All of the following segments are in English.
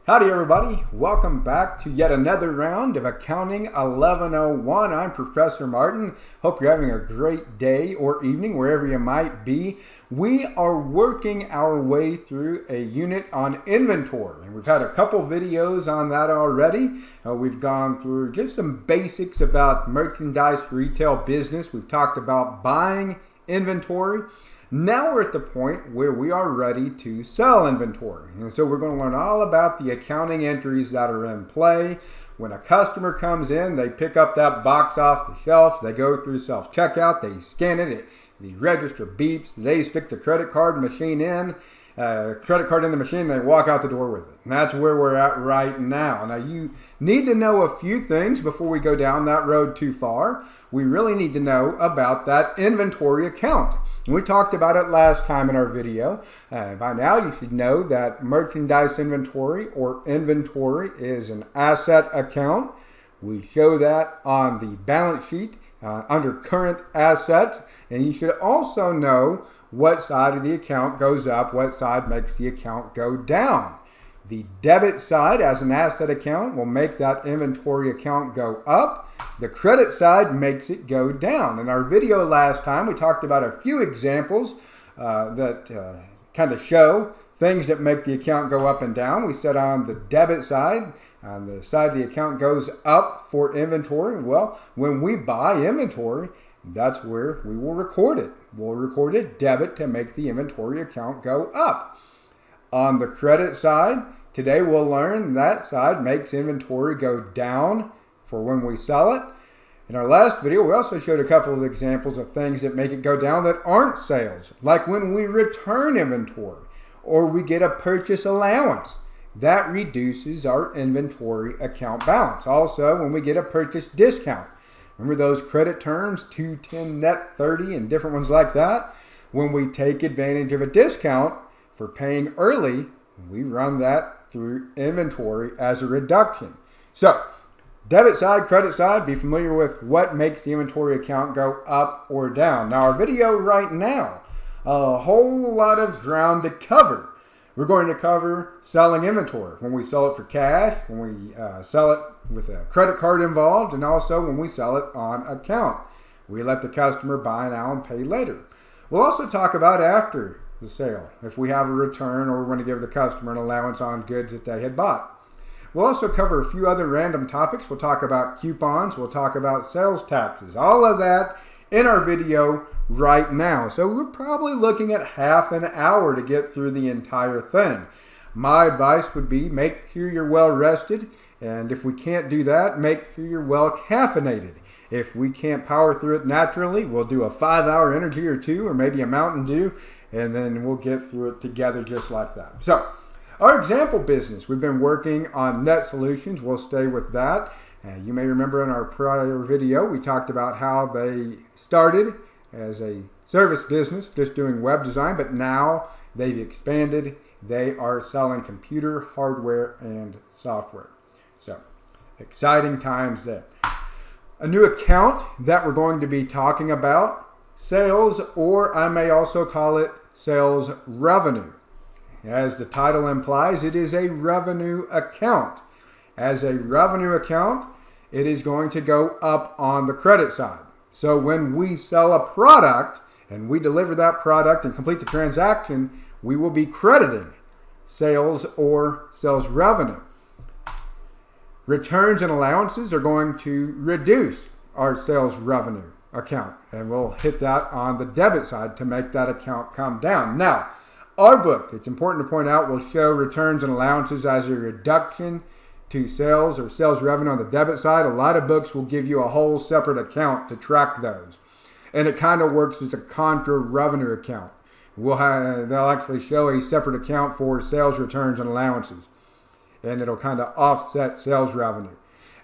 Howdy everybody, welcome back to yet another round of Accounting 1101. I'm Professor Martin. Hope you're having a great day or evening wherever you might be. We are working our way through a unit on inventory, and we've had a couple videos on that already. We've gone through just some basics about merchandise retail business. We've talked about buying inventory. Now we're at the point where we are ready to sell inventory. And so we're going to learn all about the accounting entries that are in play. When a customer comes in, they pick up that box off the shelf, they go through self-checkout, they scan it, the register beeps, they stick the credit card machine in, credit card in the machine, they walk out the door with it. And that's where we're at right now. Now you need to know a few things before we go down that road too far. We really need to know about that inventory account. We talked about it last time in our video. By now you should know that merchandise inventory or inventory is an asset account. We show that on the balance sheet under current assets. And you should also know what side of the account goes up, what side makes the account go down. The debit side as an asset account will make that inventory account go up. The credit side makes it go down. In our video last time, we talked about a few examples that kind of show things that make the account go up and down. We said on the debit side, on the side the account goes up for inventory. Well, when we buy inventory, that's where we will record it. We'll record a debit to make the inventory account go up. On the credit side, today we'll learn that side makes inventory go down for when we sell it. In our last video, we also showed a couple of examples of things that make it go down that aren't sales, like when we return inventory or we get a purchase allowance. That reduces our inventory account balance. Also, when we get a purchase discount. Remember those credit terms, 210 net 30 and different ones like that? When we take advantage of a discount for paying early, we run that through inventory as a reduction. So, debit side, credit side, be familiar with what makes the inventory account go up or down. Now our video right now, a whole lot of ground to cover. We're going to cover selling inventory, when we sell it for cash, when we sell it with a credit card involved, and also when we sell it on account. We let the customer buy now and pay later. We'll also talk about after the sale, if we have a return or we want to give the customer an allowance on goods that they had bought. We'll also cover a few other random topics. We'll talk about coupons. We'll talk about sales taxes. All of that in our video right now. So we're probably looking at half an hour to get through the entire thing. My advice would be make sure you're well rested. And if we can't do that, make sure you're well caffeinated. If we can't power through it naturally, we'll do a 5-hour energy or two, or maybe a Mountain Dew, and then we'll get through it together just like that. So, our example business, we've been working on Net Solutions. We'll stay with that. You may remember in our prior video, we talked about how they started as a service business, just doing web design, but now they've expanded. They are selling computer hardware and software. So, exciting times there. A new account that we're going to be talking about, sales, or I may also call it sales revenue. As the title implies, it is a revenue account. As a revenue account, it is going to go up on the credit side. So when we sell a product and we deliver that product and complete the transaction, we will be crediting sales or sales revenue. Returns and allowances are going to reduce our sales revenue account, and we'll hit that on the debit side to make that account come down. Now, our book, it's important to point out, will show returns and allowances as a reduction to sales or sales revenue on the debit side. A lot of books will give you a whole separate account to track those. And it kind of works as a contra revenue account. They'll actually show a separate account for sales returns and allowances. And it'll kind of offset sales revenue.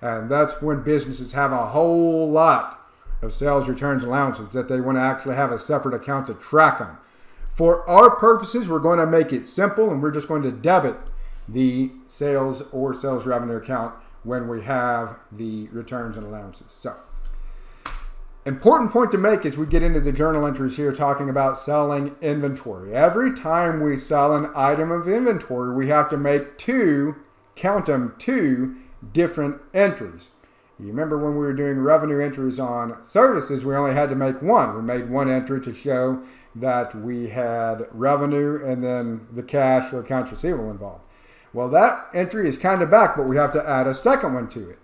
And that's when businesses have a whole lot of sales returns and allowances that they want to actually have a separate account to track them. For our purposes, we're going to make it simple, and we're just going to debit the sales or sales revenue account when we have the returns and allowances. So, important point to make as we get into the journal entries here talking about selling inventory. Every time we sell an item of inventory, we have to make 2 count them two different entries. You remember when we were doing revenue entries on services, we only had to make one. We made one entry to show that we had revenue and then the cash or accounts receivable involved. Well, that entry is kind of back, but we have to add a second one to it.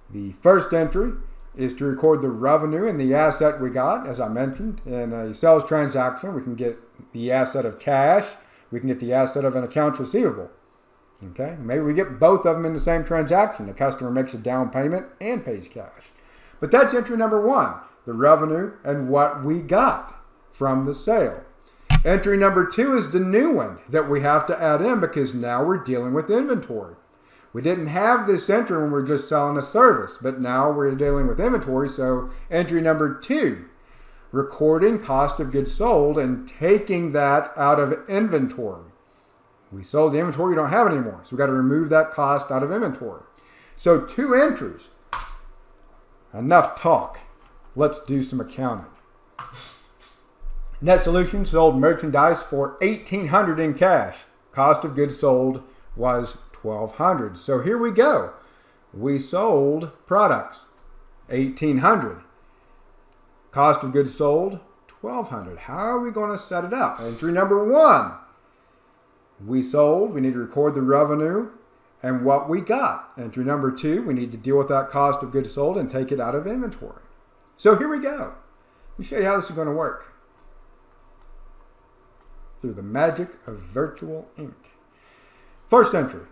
The first entry is to record the revenue and the asset we got. As I mentioned, in a sales transaction, we can get the asset of cash. We can get the asset of an accounts receivable. Okay, maybe we get both of them in the same transaction. The customer makes a down payment and pays cash. But that's entry number one, the revenue and what we got from the sale. Entry number two is the new one that we have to add in because now we're dealing with inventory. We didn't have this entry when we were just selling a service, but now we're dealing with inventory. So entry number two, recording cost of goods sold and taking that out of inventory. We sold the inventory, we don't have it anymore. So we've got to remove that cost out of inventory. So two entries. Enough talk. Let's do some accounting. Net Solutions sold merchandise for $1,800 in cash. Cost of goods sold was $1,200. So here we go. We sold products, $1,800. Cost of goods sold, $1,200. How are we going to set it up? Entry number one. We sold, we need to record the revenue and what we got. Entry number two, we need to deal with that cost of goods sold and take it out of inventory. So here we go. Let me show you how this is going to work. Through the magic of virtual ink. First entry,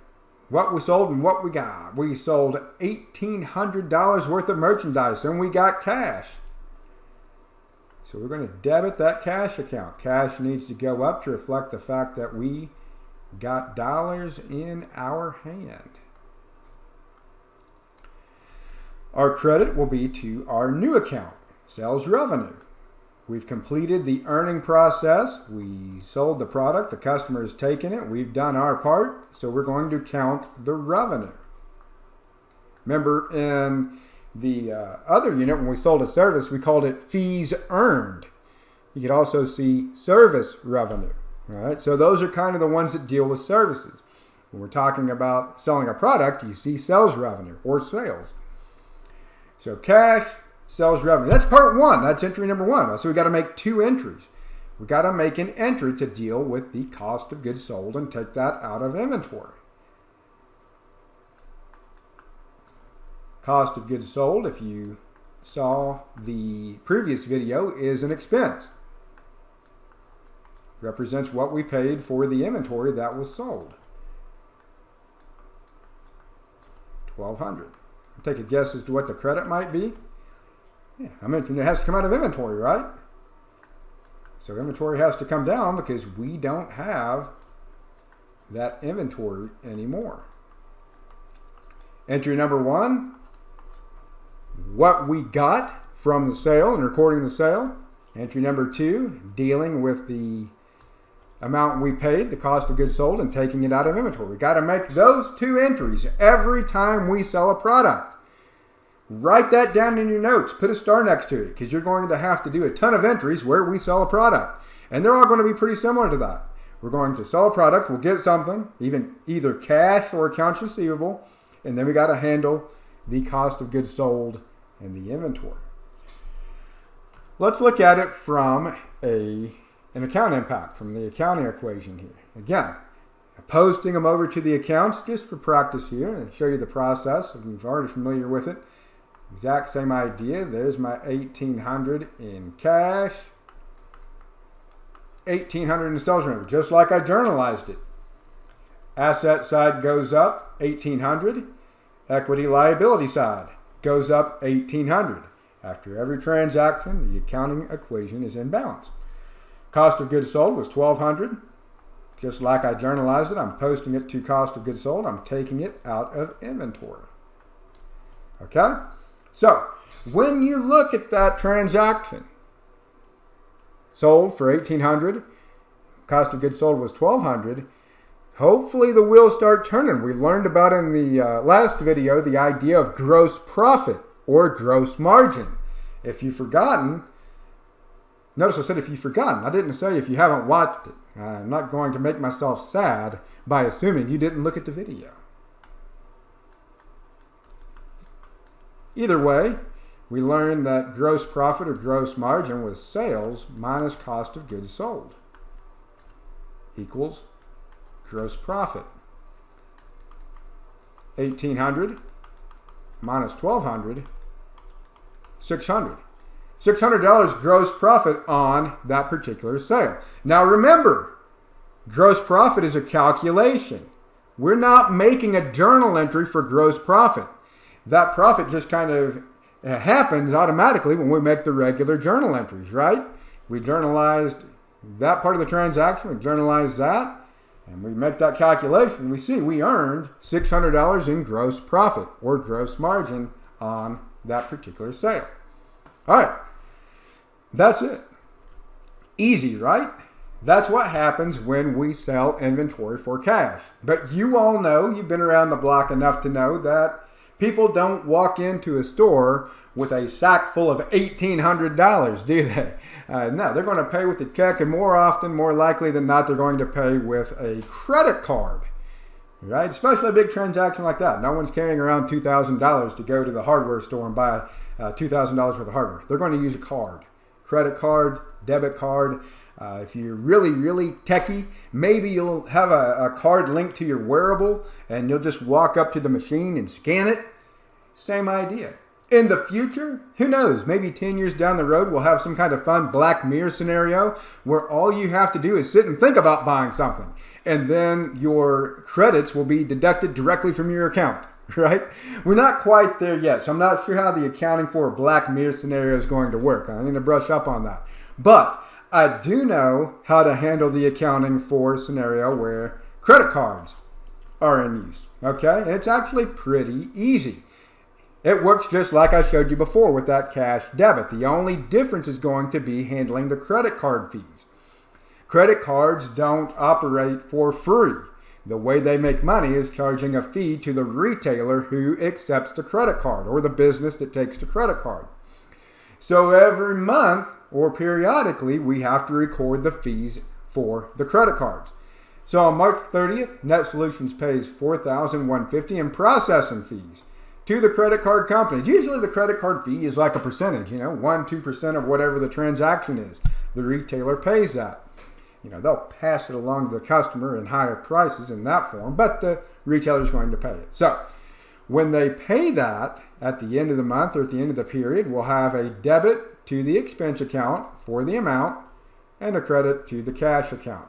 what we sold and what we got. We sold $1,800 worth of merchandise and we got cash. So we're going to debit that cash account. Cash needs to go up to reflect the fact that we got dollars in our hand. Our credit will be to our new account, sales revenue. We've completed the earning process. We sold the product. The customer has taken it. We've done our part. So we're going to count the revenue. Remember in the other unit, when we sold a service, we called it fees earned. You could also see service revenue. All right, so those are kind of the ones that deal with services. When we're talking about selling a product, you see sales revenue or sales. So cash, sales revenue. That's part one. That's entry number one. So we got to make two entries. We got to make an entry to deal with the cost of goods sold and take that out of inventory. Cost of goods sold, if you saw the previous video, is an expense. Represents what we paid for the inventory that was sold. $1,200. Take a guess as to what the credit might be. Yeah, I mentioned it has to come out of inventory, right? So inventory has to come down because we don't have that inventory anymore. Entry number one, what we got from the sale and recording the sale. Entry number two, dealing with the amount we paid, the cost of goods sold, and taking it out of inventory. We got to make those two entries every time we sell a product. Write that down in your notes. Put a star next to it because you're going to have to do a ton of entries where we sell a product. And they're all going to be pretty similar to that. We're going to sell a product, we'll get something, either cash or accounts receivable, and then we got to handle the cost of goods sold and the inventory. Let's look at it from an account impact, from the accounting equation here. Again, posting them over to the accounts just for practice here and show you the process. If you're already familiar with it, exact same idea. There's my $1,800 in cash, $1,800 in sales revenue, just like I journalized it. Asset side goes up $1,800. Equity liability side goes up $1,800. After every transaction, the accounting equation is in balance. Cost of goods sold was $1,200. Just like I journalized it, I'm posting it to cost of goods sold. I'm taking it out of inventory. Okay? So, when you look at that transaction, sold for $1,800, cost of goods sold was $1,200, hopefully the wheels start turning. We learned about in the last video the idea of gross profit or gross margin. If you've forgotten, notice I said if you've forgotten. I didn't say if you haven't watched it. I'm not going to make myself sad by assuming you didn't look at the video. Either way, we learned that gross profit or gross margin was sales minus cost of goods sold equals gross profit. 1,800 minus 1,200, 600. $600 gross profit on that particular sale. Now remember, gross profit is a calculation. We're not making a journal entry for gross profit. That profit just kind of happens automatically when we make the regular journal entries, right? We journalized that part of the transaction, we journalized that, and we make that calculation. We see we earned $600 in gross profit or gross margin on that particular sale. All right, that's it. Easy, right? That's what happens when we sell inventory for cash. But you all know, you've been around the block enough to know that people don't walk into a store with a sack full of $1,800, do they? No, they're going to pay with a check, and more often, more likely than not, they're going to pay with a credit card, right? Especially a big transaction like that. No one's carrying around $2,000 to go to the hardware store and buy $2,000 worth of hardware. They're going to use a card, credit card, debit card. If you're really, really techie, maybe you'll have a card linked to your wearable and you'll just walk up to the machine and scan it. Same idea. In the future, who knows, maybe 10 years down the road, we'll have some kind of fun Black Mirror scenario where all you have to do is sit and think about buying something. And then your credits will be deducted directly from your account, right? We're not quite there yet, so I'm not sure how the accounting for a Black Mirror scenario is going to work. I need to brush up on that. But I do know how to handle the accounting for a scenario where credit cards are in use, okay? And it's actually pretty easy. It works just like I showed you before with that cash debit. The only difference is going to be handling the credit card fees. Credit cards don't operate for free. The way they make money is charging a fee to the retailer who accepts the credit card or the business that takes the credit card. So every month or periodically, we have to record the fees for the credit cards. So on March 30th, Net Solutions pays $4,150 in processing fees to the credit card companies. Usually the credit card fee is like a percentage, 1-2% of whatever the transaction is. The retailer pays that. They'll pass it along to the customer in higher prices in that form, but the retailer's going to pay it. So when they pay that at the end of the month or at the end of the period, we'll have a debit to the expense account for the amount and a credit to the cash account.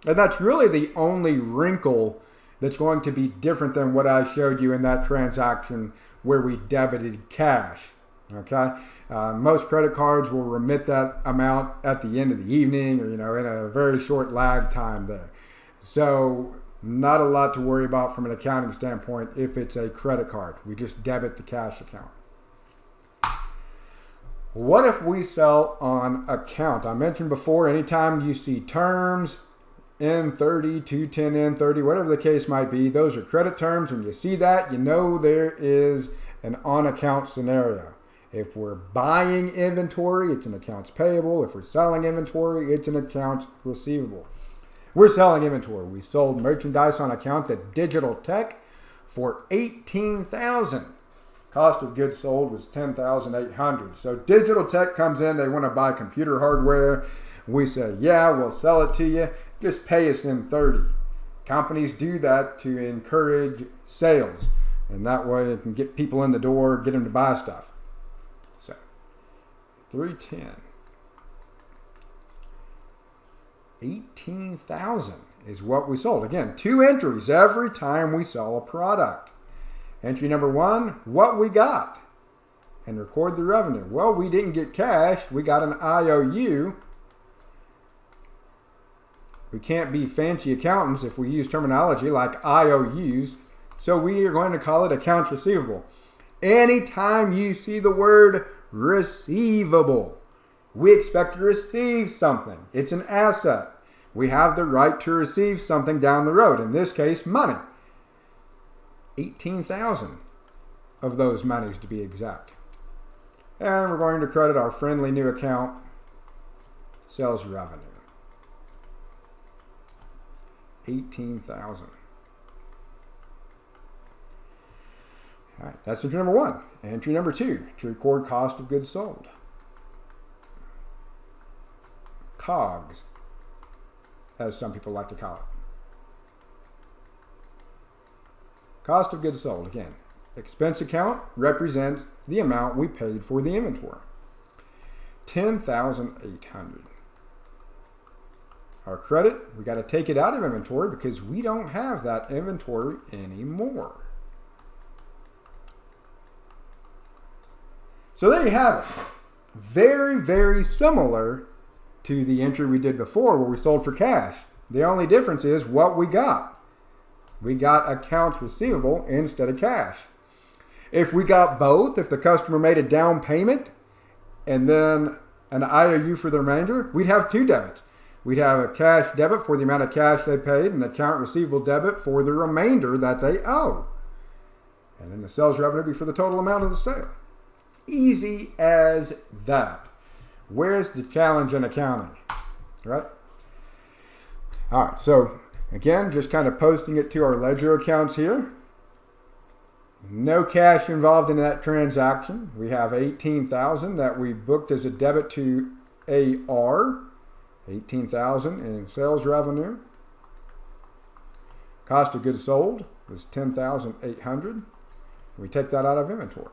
And that's really the only wrinkle that's going to be different than what I showed you in that transaction where we debited cash. Okay, most credit cards will remit that amount at the end of the evening, or in a very short lag time there. So not a lot to worry about from an accounting standpoint if it's a credit card. We just debit the cash account. What if we sell on account? I mentioned before, anytime you see terms, N30, 210, N30, whatever the case might be, those are credit terms. When you see that, you know there is an on-account scenario. If we're buying inventory, it's an accounts payable. If we're selling inventory, it's an accounts receivable. We're selling inventory. We sold merchandise on account to Digital Tech for $18,000. Cost of goods sold was $10,800. So Digital Tech comes in, they want to buy computer hardware. We say, yeah, we'll sell it to you. Just pay us in 30. Companies do that to encourage sales. And that way it can get people in the door, get them to buy stuff. So, 310. 18,000 is what we sold. Again, 2 entries every time we sell a product. Entry number 1, what we got. And record the revenue. Well, we didn't get cash. We got an IOU. We can't be fancy accountants if we use terminology like IOUs. So we are going to call it accounts receivable. Anytime you see the word receivable, we expect to receive something. It's an asset. We have the right to receive something down the road. In this case, money. 18,000 of those monies to be exact. And we're going to credit our friendly new account, sales revenue. 18,000. All right, that's entry number 1. Entry number 2, to record cost of goods sold. COGS, as some people like to call it. Cost of goods sold, again, expense account represents the amount we paid for the inventory. $10,800. Our credit, we got to take it out of inventory because we don't have that inventory anymore. So there you have it. Very, very similar to the entry we did before where we sold for cash. The only difference is what we got. We got accounts receivable instead of cash. If we got both, if the customer made a down payment and then an IOU for the remainder, we'd have 2 debits. We'd have a cash debit for the amount of cash they paid and an account receivable debit for the remainder that they owe. And then the sales revenue would be for the total amount of the sale. Easy as that. Where's the challenge in accounting? Right? All right, so again, just kind of posting it to our ledger accounts here. No cash involved in that transaction. We have $18,000 that we booked as a debit to AR. $18,000 in sales revenue. Cost of goods sold was $10,800. We take that out of inventory.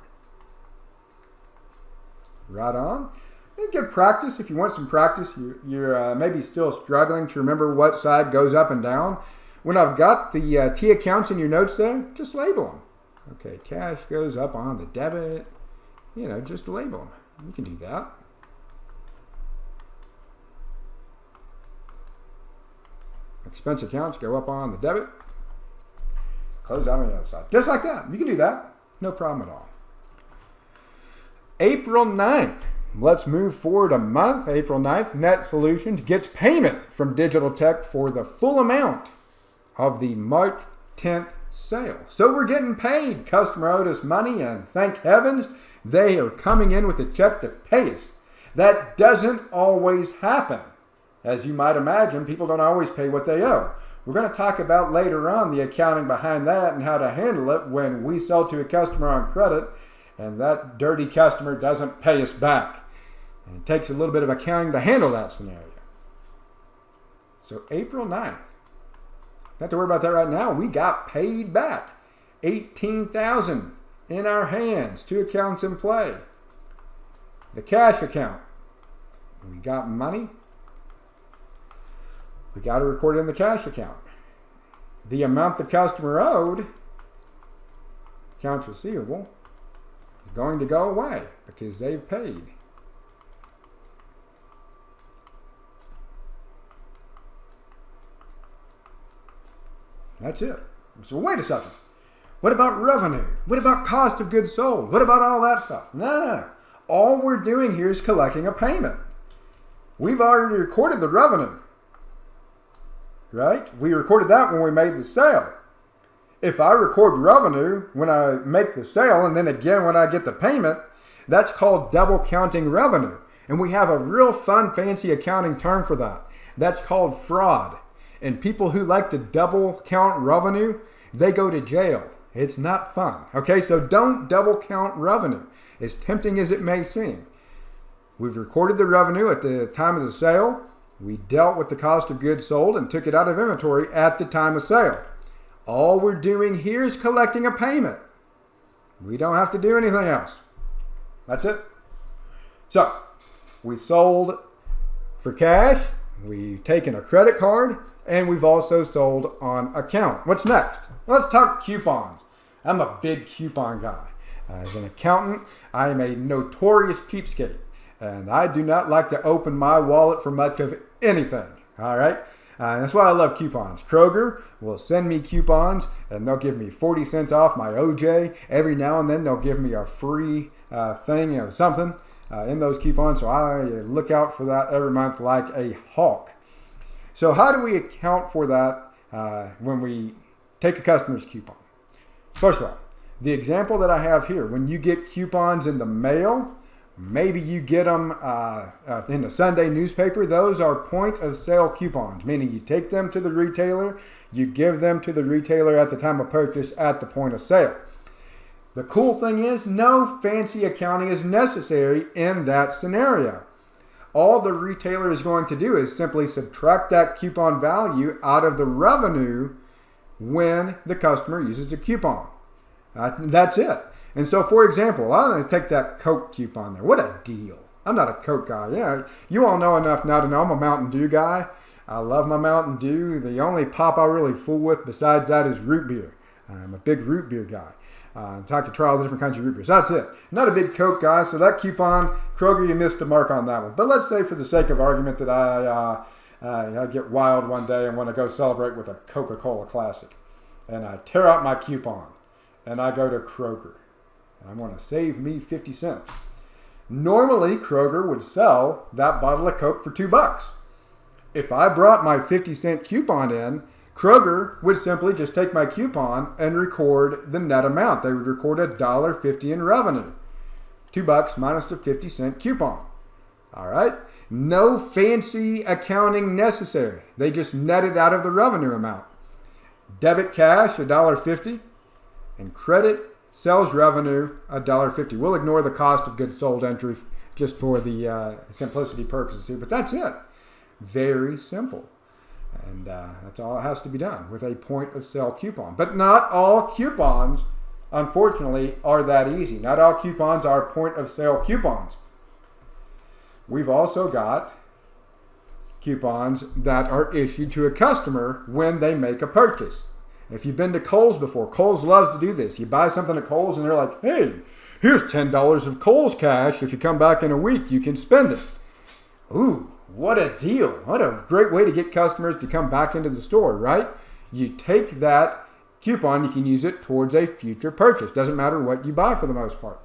Right on. And get practice. If you want some practice, you're maybe still struggling to remember what side goes up and down. When I've got the T accounts in your notes there, just label them. Okay, cash goes up on the debit. Just label them. You can do that. Expense accounts go up on the debit. Close out on the other side. Just like that. You can do that. No problem at all. April 9th. Let's move forward a month. April 9th, Net Solutions gets payment from Digital Tech for the full amount of the March 10th sale. So we're getting paid. Customer owed us money, and thank heavens they are coming in with a check to pay us. That doesn't always happen. As you might imagine, people don't always pay what they owe. We're going to talk about later on the accounting behind that and how to handle it when we sell to a customer on credit and that dirty customer doesn't pay us back. And it takes a little bit of accounting to handle that scenario. So April 9th. Not to worry about that right now. We got paid back. $18,000 in our hands. 2 accounts in play. The cash account. We got money. We got to record it in the cash account. The amount the customer owed, accounts receivable, is going to go away because they've paid. That's it. So wait a second. What about revenue? What about cost of goods sold? What about all that stuff? No. All we're doing here is collecting a payment. We've already recorded the revenue. Right? We recorded that when we made the sale. If I record revenue when I make the sale and then again when I get the payment, that's called double counting revenue. And we have a real fun, fancy accounting term for that. That's called fraud. And people who like to double count revenue, they go to jail. It's not fun. Okay, so don't double count revenue, as tempting as it may seem. We've recorded the revenue at the time of the sale. We dealt with the cost of goods sold and took it out of inventory at the time of sale. All we're doing here is collecting a payment. We don't have to do anything else. That's it. So, we sold for cash, we've taken a credit card, and we've also sold on account. What's next? Let's talk coupons. I'm a big coupon guy. As an accountant, I am a notorious cheapskate. And I do not like to open my wallet for much of anything. All right? That's why I love coupons. Kroger will send me coupons, and they'll give me 40 cents off my OJ. Every now and then, they'll give me a free thing of something in those coupons. So I look out for that every month like a hawk. So how do we account for that when we take a customer's coupon? First of all, the example that I have here, when you get coupons in the mail, maybe you get them in the Sunday newspaper. Those are point of sale coupons, meaning you take them to the retailer, you give them to the retailer at the time of purchase at the point of sale. The cool thing is no fancy accounting is necessary in that scenario. All the retailer is going to do is simply subtract that coupon value out of the revenue when the customer uses the coupon. That's it. And so, for example, I'm going to take that Coke coupon there. What a deal. I'm not a Coke guy. Yeah, you all know enough now to know I'm a Mountain Dew guy. I love my Mountain Dew. The only pop I really fool with besides that is root beer. I'm a big root beer guy. I like to try all the different kinds of root beers. That's it. Not a big Coke guy, so that coupon, Kroger, you missed the mark on that one. But let's say for the sake of argument that I get wild one day and want to go celebrate with a Coca-Cola Classic. And I tear out my coupon and I go to Kroger. And I want to save me 50 cents. Normally, Kroger would sell that bottle of Coke for $2. If I brought my 50-cent coupon in, Kroger would simply just take my coupon and record the net amount. They would record $1.50 in revenue. $2 minus the 50-cent coupon. All right? No fancy accounting necessary. They just net it out of the revenue amount. Debit cash, $1.50. And credit sales revenue, $1.50. We'll ignore the cost of goods sold entry just for the simplicity purposes here, but that's it. Very simple. And that's all it has to be done with a point of sale coupon. But not all coupons, unfortunately, are that easy. Not all coupons are point of sale coupons. We've also got coupons that are issued to a customer when they make a purchase. If you've been to Kohl's before, Kohl's loves to do this. You buy something at Kohl's and they're like, hey, here's $10 of Kohl's cash. If you come back in a week, you can spend it. Ooh, what a deal. What a great way to get customers to come back into the store, right? You take that coupon, you can use it towards a future purchase. Doesn't matter what you buy for the most part.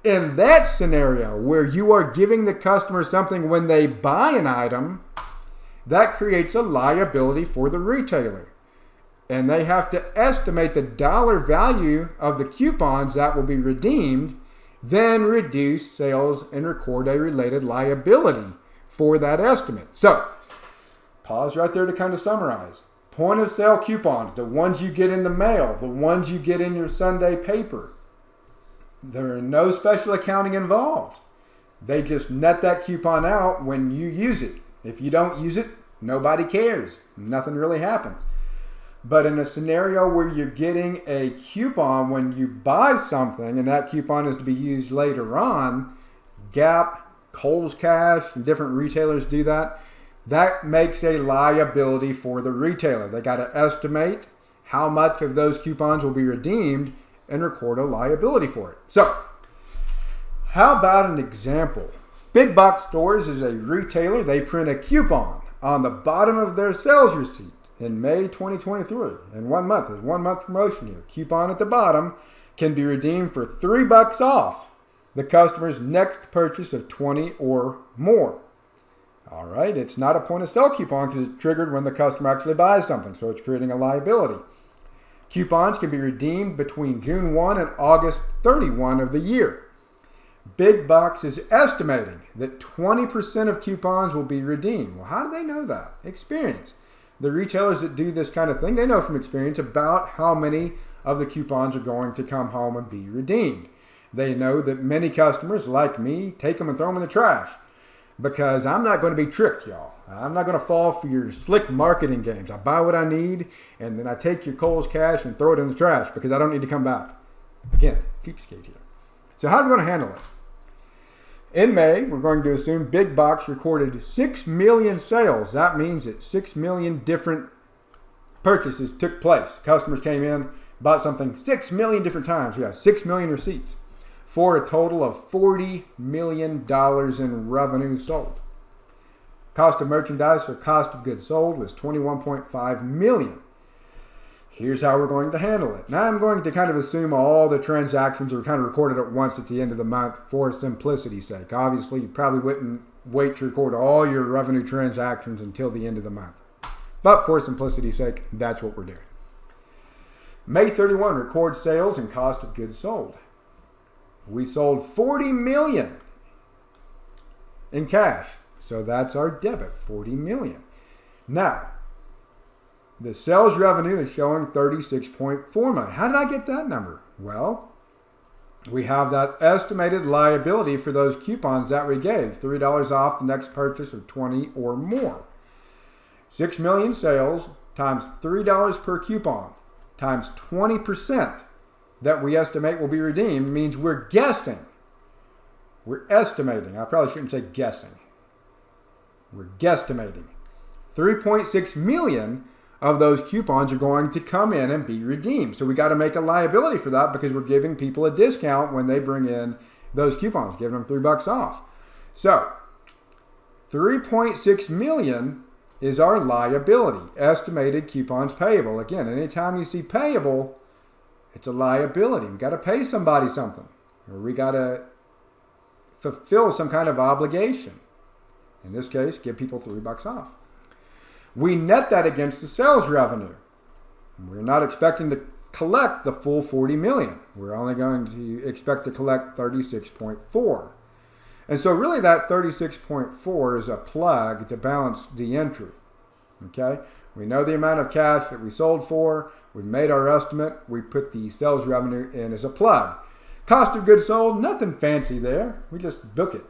In that scenario where you are giving the customer something when they buy an item, that creates a liability for the retailer. And they have to estimate the dollar value of the coupons that will be redeemed, then reduce sales and record a related liability for that estimate. So, pause right there to kind of summarize. Point of sale coupons, the ones you get in the mail, the ones you get in your Sunday paper, there are no special accounting involved. They just net that coupon out when you use it. If you don't use it, nobody cares. Nothing really happens. But in a scenario where you're getting a coupon when you buy something and that coupon is to be used later on, Gap, Kohl's Cash, and different retailers do that, that makes a liability for the retailer. They got to estimate how much of those coupons will be redeemed and record a liability for it. So, how about an example? Big box stores is a retailer. They print a coupon on the bottom of their sales receipt. In May 2023, in 1 month, there's 1 month promotion here. Coupon at the bottom can be redeemed for $3 off the customer's next purchase of 20 or more. All right, it's not a point of sale coupon because it's triggered when the customer actually buys something, so it's creating a liability. Coupons can be redeemed between June 1 and August 31 of the year. Big Box is estimating that 20% of coupons will be redeemed. Well, how do they know that? Experience. The retailers that do this kind of thing, they know from experience about how many of the coupons are going to come home and be redeemed. They know that many customers, like me, take them and throw them in the trash because I'm not going to be tricked, y'all. I'm not going to fall for your slick marketing games. I buy what I need, and then I take your Kohl's cash and throw it in the trash because I don't need to come back. Again, cheapskate here. So how are we going to handle it? In May, we're going to assume Big Box recorded 6 million sales. That means that 6 million different purchases took place. Customers came in, bought something 6 million different times. We have 6 million receipts for a total of $40 million in revenue sold. Cost of merchandise or cost of goods sold was $21.5 million. Here's how we're going to handle it. Now I'm going to kind of assume all the transactions are kind of recorded at once at the end of the month for simplicity's sake. Obviously, you probably wouldn't wait to record all your revenue transactions until the end of the month. But for simplicity's sake, that's what we're doing. May 31, record sales and cost of goods sold. We sold $40 million in cash. So that's our debit, $40 million. Now, the sales revenue is showing $36.4 million. How did I get that number? Well, we have that estimated liability for those coupons that we gave. $3 off the next purchase of 20 or more. 6 million sales times $3 per coupon times 20% that we estimate will be redeemed means we're guessing. We're estimating. I probably shouldn't say guessing. We're guesstimating. 3.6 million of those coupons are going to come in and be redeemed. So we got to make a liability for that because we're giving people a discount when they bring in those coupons, giving them $3 off. So 3.6 million is our liability, estimated coupons payable. Again, anytime you see payable, it's a liability. We got to pay somebody something, or we got to fulfill some kind of obligation. In this case, give people $3 off. We net that against the sales revenue. We're not expecting to collect the full 40 million. We're only going to expect to collect 36.4. And so really that 36.4 is a plug to balance the entry. Okay? We know the amount of cash that we sold for. We made our estimate. We put the sales revenue in as a plug. Cost of goods sold, nothing fancy there. We just book it.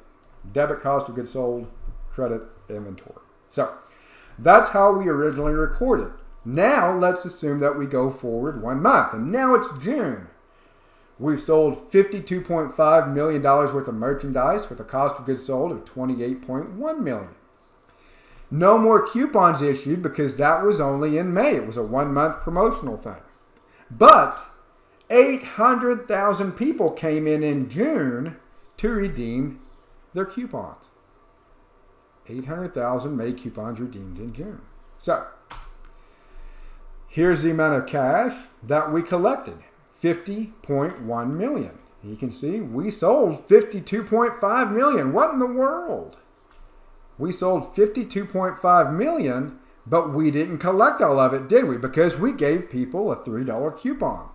Debit cost of goods sold, credit inventory. So that's how we originally recorded. Now let's assume that we go forward 1 month. And now it's June. We've sold $52.5 million worth of merchandise with a cost of goods sold of $28.1 million. No more coupons issued because that was only in May. It was a 1 month promotional thing. But 800,000 people came in June to redeem their coupons. 800,000 May coupons redeemed in June. So here's the amount of cash that we collected. $50.1 million. You can see we sold $52.5 million. What in the world? We sold $52.5 million, but we didn't collect all of it, did we? Because we gave people a $3 coupon.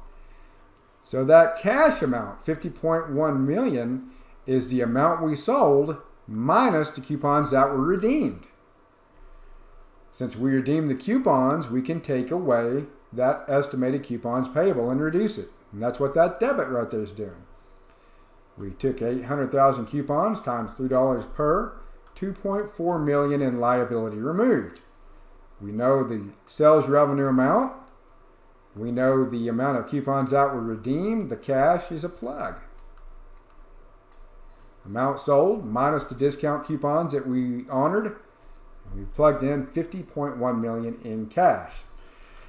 So that cash amount, $50.1 million, is the amount we sold minus the coupons that were redeemed. Since we redeemed the coupons, we can take away that estimated coupons payable and reduce it. And that's what that debit right there is doing. We took 800,000 coupons times $3 per, 2.4 million in liability removed. We know the sales revenue amount. We know the amount of coupons that were redeemed. The cash is a plug. Amount sold minus the discount coupons that we honored. We plugged in $50.1 million in cash.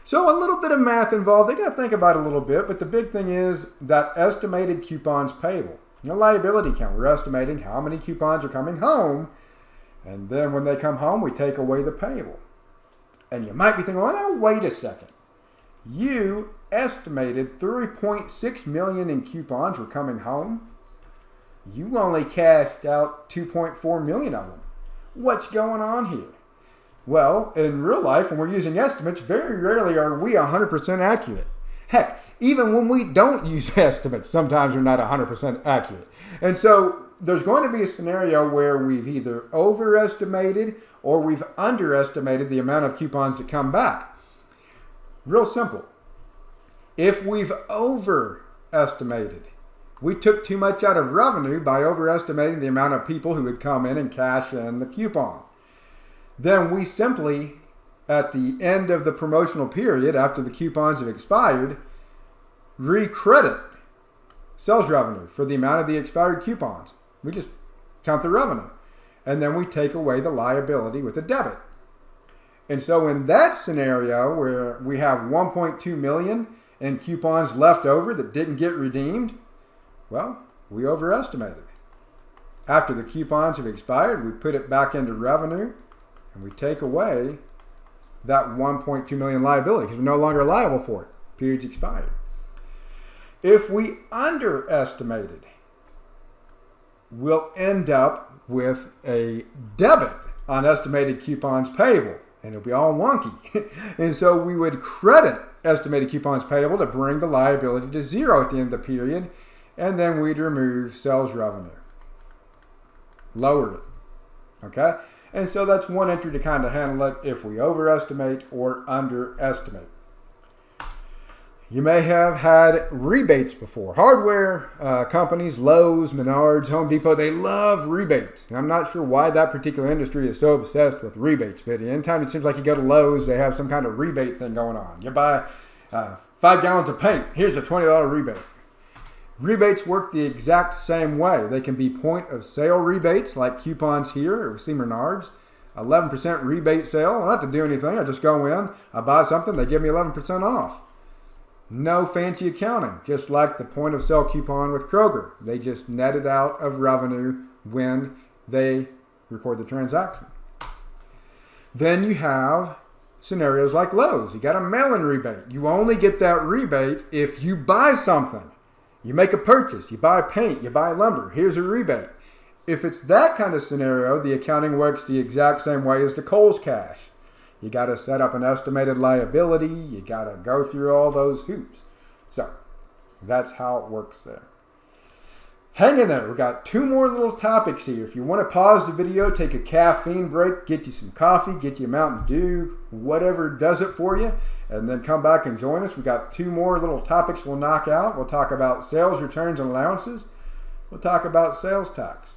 So a little bit of math involved. They got to think about it a little bit, but the big thing is that estimated coupons payable. The liability count. We're estimating how many coupons are coming home, and then when they come home, we take away the payable. And you might be thinking, well, now wait a second. You estimated 3.6 million in coupons were coming home. You only cashed out 2.4 million of them. What's going on here? Well, in real life, when we're using estimates, very rarely are we 100% accurate. Heck, even when we don't use estimates, sometimes we're not 100% accurate. And so there's going to be a scenario where we've either overestimated or we've underestimated the amount of coupons that come back. Real simple. If we've overestimated, we took too much out of revenue by overestimating the amount of people who would come in and cash in the coupon. Then we simply, at the end of the promotional period, after the coupons have expired, recredit sales revenue for the amount of the expired coupons. We just count the revenue. And then we take away the liability with a debit. And so in that scenario where we have 1.2 million in coupons left over that didn't get redeemed, well, we overestimated. After the coupons have expired, we put it back into revenue and we take away that 1.2 million liability because we're no longer liable for it. Period's expired. If we underestimated, we'll end up with a debit on estimated coupons payable, and it'll be all wonky. And so we would credit estimated coupons payable to bring the liability to zero at the end of the period, and then we'd remove sales revenue. Lower it. Okay? And so that's one entry to kind of handle it if we overestimate or underestimate. You may have had rebates before. Hardware companies, Lowe's, Menards, Home Depot, they love rebates. Now, I'm not sure why that particular industry is so obsessed with rebates, but anytime it seems like you go to Lowe's, they have some kind of rebate thing going on. You buy 5 gallons of paint, here's a $20 rebate. Rebates work the exact same way. They can be point of sale rebates like coupons here or see Menards. 11% rebate sale. I don't have to do anything. I just go in, I buy something, they give me 11% off. No fancy accounting, just like the point of sale coupon with Kroger. They just net it out of revenue when they record the transaction. Then you have scenarios like Lowe's. You got a mail-in rebate. You only get that rebate if you buy something. You make a purchase, you buy paint, you buy lumber, here's a rebate. If it's that kind of scenario, the accounting works the exact same way as the Kohl's cash. You got to set up an estimated liability. You got to go through all those hoops. So that's how it works there. Hang in there. We've got 2 more little topics here. If you want to pause the video, take a caffeine break, get you some coffee, get you a Mountain Dew, whatever does it for you, and then come back and join us. We've got 2 more little topics we'll knock out. We'll talk about sales returns and allowances. We'll talk about sales tax.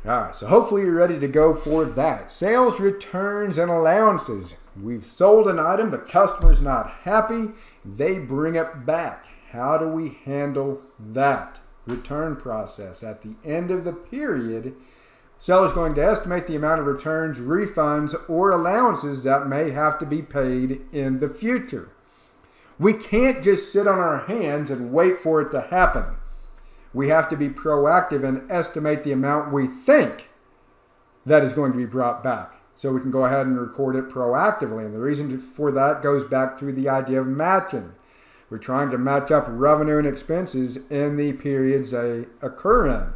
All right, so hopefully you're ready to go for that. Sales returns and allowances. We've sold an item, the customer's not happy, they bring it back. How do we handle that return process? At the end of the period, seller's going to estimate the amount of returns, refunds, or allowances that may have to be paid in the future. We can't just sit on our hands and wait for it to happen. We have to be proactive and estimate the amount we think that is going to be brought back so we can go ahead and record it proactively. And the reason for that goes back to the idea of matching. We're trying to match up revenue and expenses in the periods they occur in.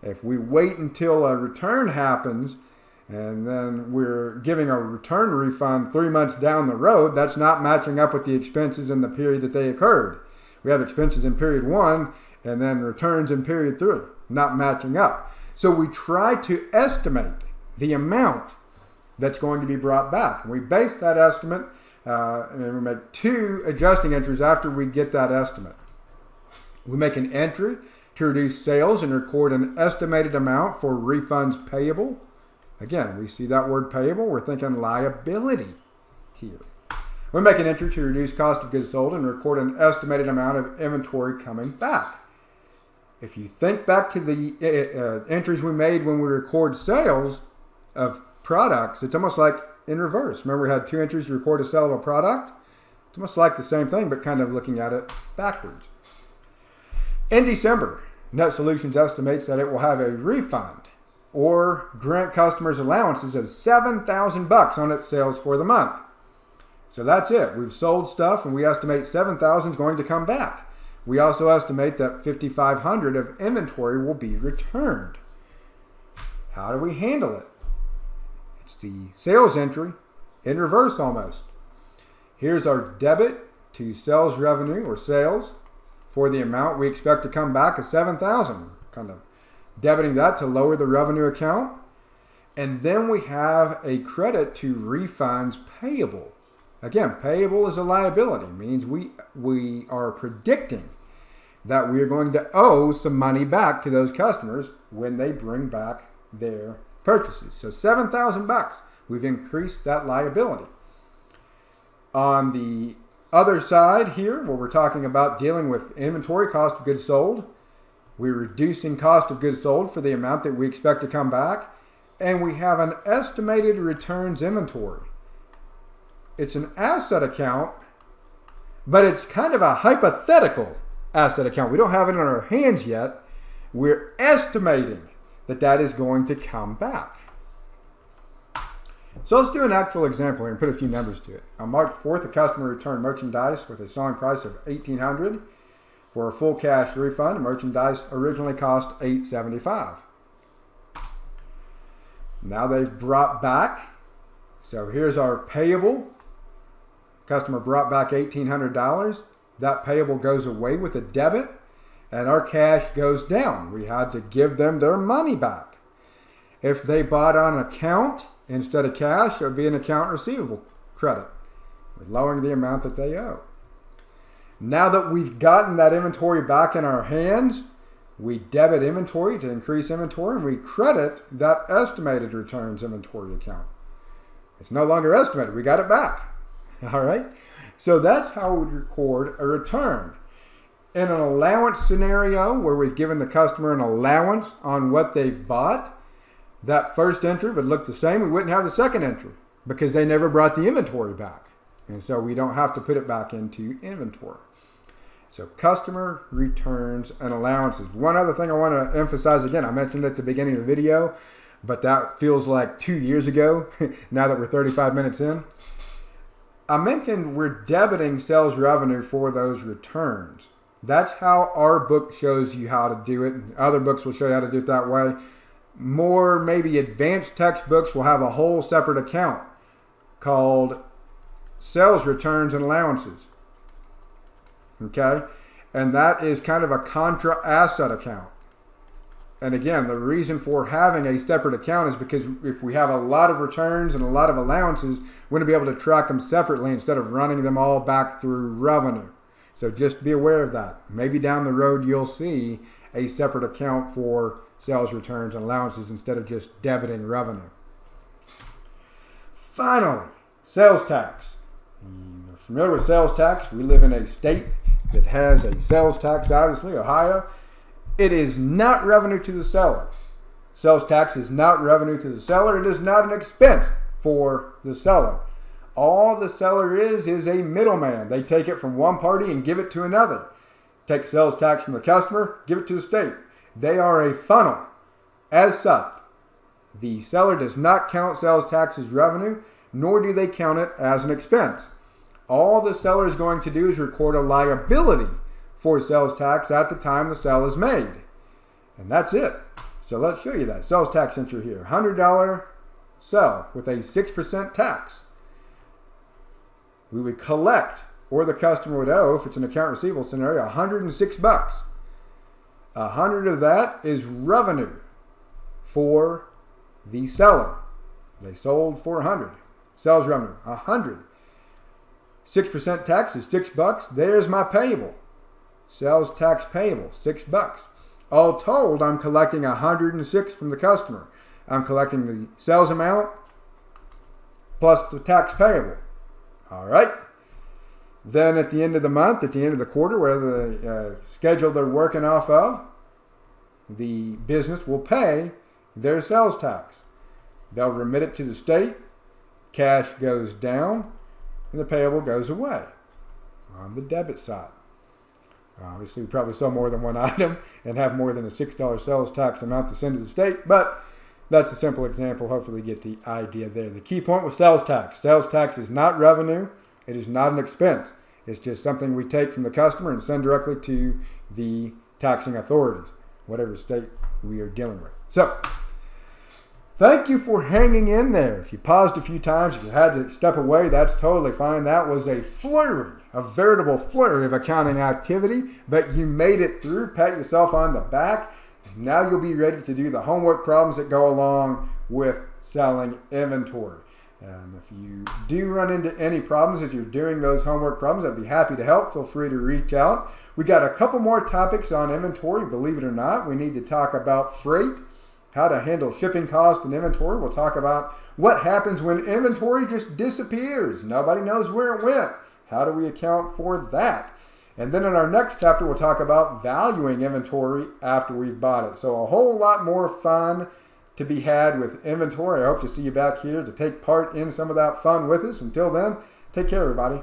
If we wait until a return happens and then we're giving a return refund 3 months down the road, that's not matching up with the expenses in the period that they occurred. We have expenses in period 1 and then returns in period 3, not matching up. So we try to estimate the amount that's going to be brought back. And we base that estimate and then we make 2 adjusting entries after we get that estimate. We make an entry to reduce sales and record an estimated amount for refunds payable. Again, we see that word payable, we're thinking liability here. We make an entry to reduce cost of goods sold and record an estimated amount of inventory coming back. If you think back to the entries we made when we record sales of products, it's almost like in reverse. Remember we had 2 entries to record a sale of a product? It's almost like the same thing, but kind of looking at it backwards. In December, Net Solutions estimates that it will have a refund or grant customers allowances of $7,000 on its sales for the month. So that's it. We've sold stuff and we estimate $7,000 is going to come back. We also estimate that $5,500 of inventory will be returned. How do we handle it? It's the sales entry in reverse almost. Here's our debit to sales revenue or sales for the amount we expect to come back of $7,000. Kind of debiting that to lower the revenue account. And then we have a credit to refunds payable. Again, payable is a liability. It means we are predicting that we are going to owe some money back to those customers when they bring back their purchases. So $7,000, we've increased that liability. On the other side here, where we're talking about dealing with inventory, cost of goods sold, we're reducing cost of goods sold for the amount that we expect to come back, and we have an estimated returns inventory. It's an asset account, but it's kind of a hypothetical asset account. We don't have it in our hands yet. We're estimating that that is going to come back. So let's do an actual example here and put a few numbers to it. On March 4th, a customer returned merchandise with a selling price of $1,800 for a full cash refund. Merchandise originally cost $875. Now they've brought back. So here's our payable. Customer brought back $1,800. That payable goes away with a debit, and our cash goes down. We had to give them their money back. If they bought on account instead of cash, it would be an account receivable credit. lowering the amount that they owe. Now that we've gotten that inventory back in our hands, we debit inventory to increase inventory, and we credit that estimated returns inventory account. It's no longer estimated. We got it back. All right? So that's how we record a return. In an allowance scenario where we've given the customer an allowance on what they've bought, that first entry would look the same. We wouldn't have the second entry because they never brought the inventory back. And so we don't have to put it back into inventory. So customer returns and allowances. One other thing I want to emphasize again, I mentioned at the beginning of the video, but that feels like 2 years ago now that we're 35 minutes in. I mentioned we're debiting sales revenue for those returns. That's how our book shows you how to do it. Other books will show you how to do it that way. More maybe advanced textbooks will have a whole separate account called sales returns and allowances. Okay? And that is kind of a contra asset account. And again, the reason for having a separate account is because if we have a lot of returns and a lot of allowances, we're going to be able to track them separately instead of running them all back through revenue. So just be aware of that. Maybe down the road you'll see a separate account for sales returns and allowances instead of just debiting revenue. Finally, sales tax. You're familiar with sales tax? We live in a state that has a sales tax, obviously, Ohio. It is not revenue to the seller. Sales tax is not revenue to the seller. It is not an expense for the seller. All the seller is a middleman. They take it from one party and give it to another. Take sales tax from the customer, give it to the state. They are a funnel. As such, the seller does not count sales tax as revenue, nor do they count it as an expense. All the seller is going to do is record a liability for sales tax at the time the sale is made. And that's it. So let's show you that. Sales tax entry here. $100 sale with a 6% tax. We would collect, or the customer would owe, if it's an account receivable scenario, $106. 100 of that is revenue for the seller. They sold for 100. Sales revenue, 100. 6% tax is $6. There's my payable. Sales tax payable, $6. All told, I'm collecting 106 from the customer. I'm collecting the sales amount plus the tax payable. All right. Then at the end of the month, at the end of the quarter, whatever the schedule they're working off of, the business will pay their sales tax. They'll remit it to the state. Cash goes down, and the payable goes away on the debit side. Obviously, we probably sell more than one item and have more than a $6 sales tax amount to send to the state, but that's a simple example. Hopefully you get the idea there. The key point was sales tax. Sales tax is not revenue. It is not an expense. It's just something we take from the customer and send directly to the taxing authorities, whatever state we are dealing with. So, thank you for hanging in there. If you paused a few times, if you had to step away, that's totally fine. That was a flurry, a veritable flurry of accounting activity, but you made it through. Pat yourself on the back. Now you'll be ready to do the homework problems that go along with selling inventory. And if you do run into any problems as you're doing those homework problems, I'd be happy to help. Feel free to reach out. We got a couple more topics on inventory, believe it or not. We need to talk about freight, how to handle shipping costs and inventory. We'll talk about what happens when inventory just disappears. Nobody knows where it went. How do we account for that? And then in our next chapter, we'll talk about valuing inventory after we've bought it. So a whole lot more fun to be had with inventory. I hope to see you back here to take part in some of that fun with us. Until then, take care, everybody.